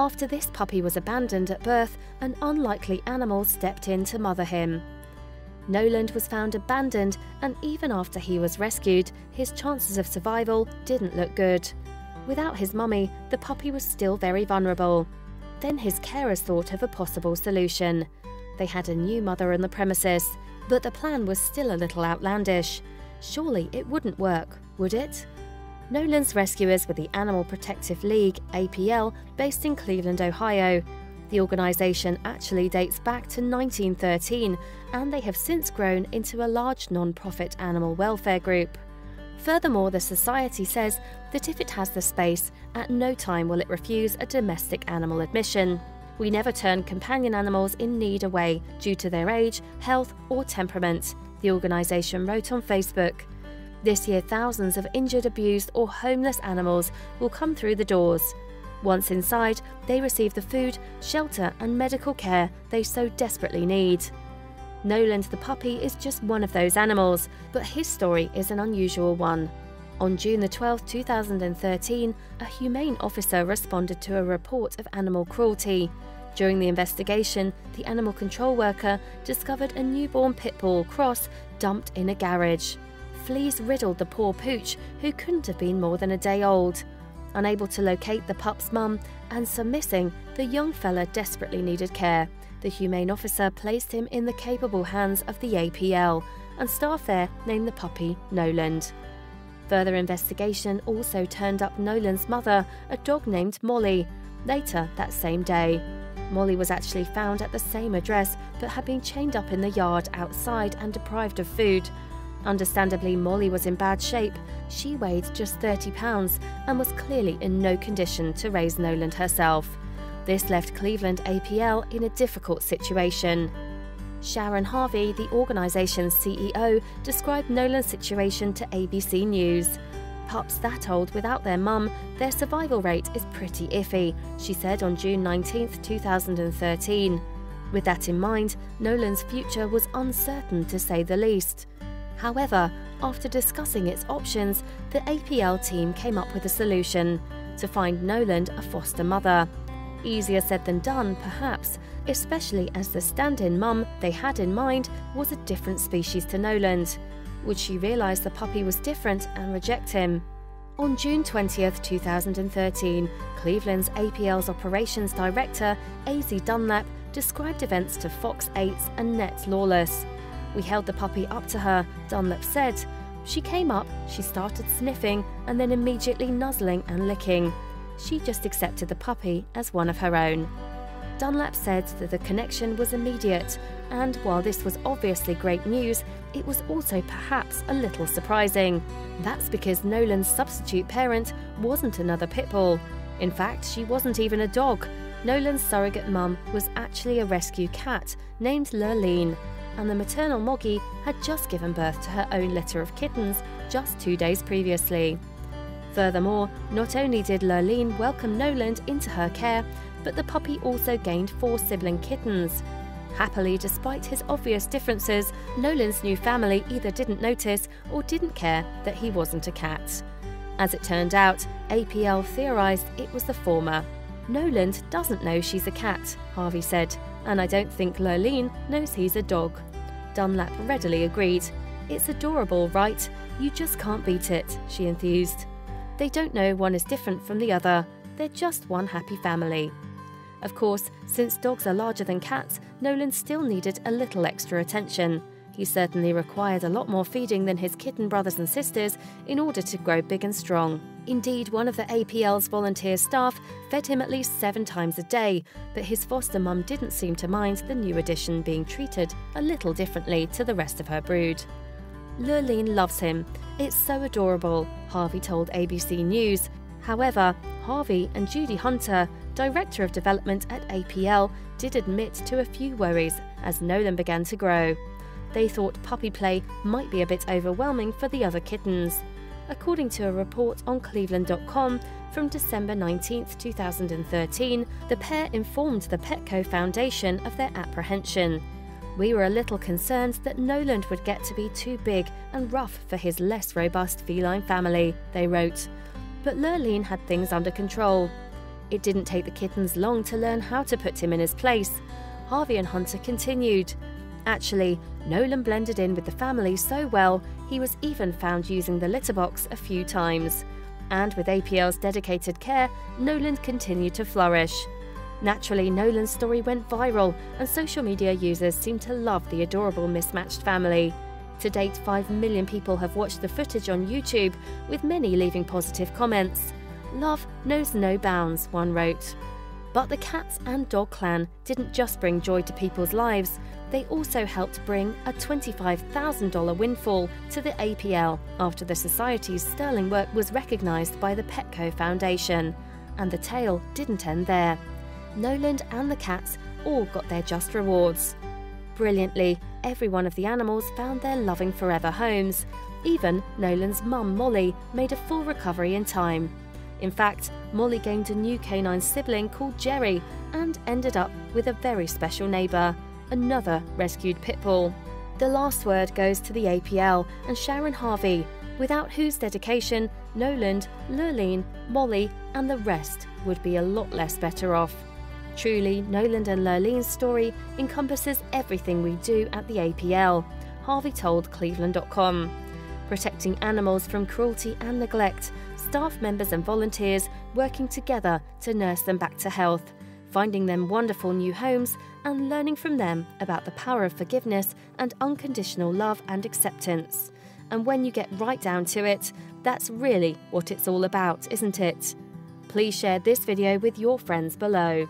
After this puppy was abandoned at birth, an unlikely animal stepped in to mother him. Noland was found abandoned, and even after he was rescued, his chances of survival didn't look good. Without his mummy, the puppy was still very vulnerable. Then his carers thought of a possible solution. They had a new mother on the premises, but the plan was still a little outlandish. Surely it wouldn't work, would it? Noland's rescuers were the Animal Protective League, APL, based in Cleveland, Ohio. The organisation actually dates back to 1913, and they have since grown into a large non-profit animal welfare group. Furthermore, the society says that if it has the space, at no time will it refuse a domestic animal admission. We never turn companion animals in need away due to their age, health or temperament, the organisation wrote on Facebook. This year, thousands of injured, abused or homeless animals will come through the doors. Once inside, they receive the food, shelter and medical care they so desperately need. Noland the puppy is just one of those animals, but his story is an unusual one. On June 12, 2013, a humane officer responded to a report of animal cruelty. During the investigation, the animal control worker discovered a newborn pit bull cross dumped in a garage. Fleas riddled the poor pooch, who couldn't have been more than a day old. Unable to locate the pup's mum and some missing, the young fella desperately needed care. The humane officer placed him in the capable hands of the APL, and staff there named the puppy Noland. Further investigation also turned up Noland's mother, a dog named Molly, later that same day. Molly was actually found at the same address, but had been chained up in the yard outside and deprived of food. Understandably, Molly was in bad shape. She weighed just 30 pounds and was clearly in no condition to raise Noland herself. This left Cleveland APL in a difficult situation. Sharon Harvey, the organisation's CEO, described Noland's situation to ABC News. Pups that old without their mum, their survival rate is pretty iffy, she said on June 19, 2013. With that in mind, Noland's future was uncertain to say the least. However, after discussing its options, the APL team came up with a solution: to find Noland a foster mother. Easier said than done, perhaps, especially as the stand-in mum they had in mind was a different species to Noland. Would she realise the puppy was different and reject him? On June 20, 2013, Cleveland's APL's operations director, AZ Dunlap, described events to Fox 8's Annette Lawless. "We held the puppy up to her," Dunlap said. "She came up, she started sniffing and then immediately nuzzling and licking. She just accepted the puppy as one of her own." Dunlap said that the connection was immediate, and while this was obviously great news, it was also perhaps a little surprising. That's because Noland's substitute parent wasn't another pit bull. In fact, she wasn't even a dog. Noland's surrogate mum was actually a rescue cat named Lurleen, and the maternal Moggy had just given birth to her own litter of kittens just 2 days previously. Furthermore, not only did Lurleen welcome Noland into her care, but the puppy also gained 4 sibling kittens. Happily, despite his obvious differences, Noland's new family either didn't notice or didn't care that he wasn't a cat. As it turned out, APL theorised it was the former. "Noland doesn't know she's a cat," Harvey said, "and I don't think Lurleen knows he's a dog." Dunlap readily agreed. "It's adorable, right? You just can't beat it," she enthused. "They don't know one is different from the other. They're just one happy family." Of course, since dogs are larger than cats, Noland still needed a little extra attention. He certainly required a lot more feeding than his kitten brothers and sisters in order to grow big and strong. Indeed, one of the APL's volunteer staff fed him at least 7 times a day, but his foster mum didn't seem to mind the new addition being treated a little differently to the rest of her brood. "Lurleen loves him. It's so adorable," Harvey told ABC News. However, Harvey and Judy Hunter, Director of Development at APL, did admit to a few worries as Noland began to grow. They thought puppy play might be a bit overwhelming for the other kittens. According to a report on Cleveland.com from December 19, 2013, the pair informed the Petco Foundation of their apprehension. "We were a little concerned that Noland would get to be too big and rough for his less robust feline family," they wrote. But Lurleen had things under control. It didn't take the kittens long to learn how to put him in his place. Harvey and Hunter continued. Actually, Nolan blended in with the family so well, he was even found using the litter box a few times. And with APL's dedicated care, Nolan continued to flourish. Naturally, Nolan's story went viral, and social media users seem to love the adorable mismatched family. To date, 5 million people have watched the footage on YouTube, with many leaving positive comments. "Love knows no bounds," one wrote. But the cats and dog clan didn't just bring joy to people's lives, they also helped bring a $25,000 windfall to the APL after the Society's sterling work was recognised by the Petco Foundation. And the tale didn't end there. Nolan and the cats all got their just rewards. Brilliantly, every one of the animals found their loving forever homes. Even Nolan's mum, Molly, made a full recovery in time. In fact, Molly gained a new canine sibling called Jerry and ended up with a very special neighbour, another rescued pit bull. The last word goes to the APL and Sharon Harvey, without whose dedication Nolan, Lurleen, Molly and the rest would be a lot less better off. Truly, Nolan and Lurleen's story encompasses everything we do at the APL, Harvey told Cleveland.com. Protecting animals from cruelty and neglect, staff members and volunteers working together to nurse them back to health, finding them wonderful new homes and learning from them about the power of forgiveness and unconditional love and acceptance. And when you get right down to it, that's really what it's all about, isn't it? Please share this video with your friends below.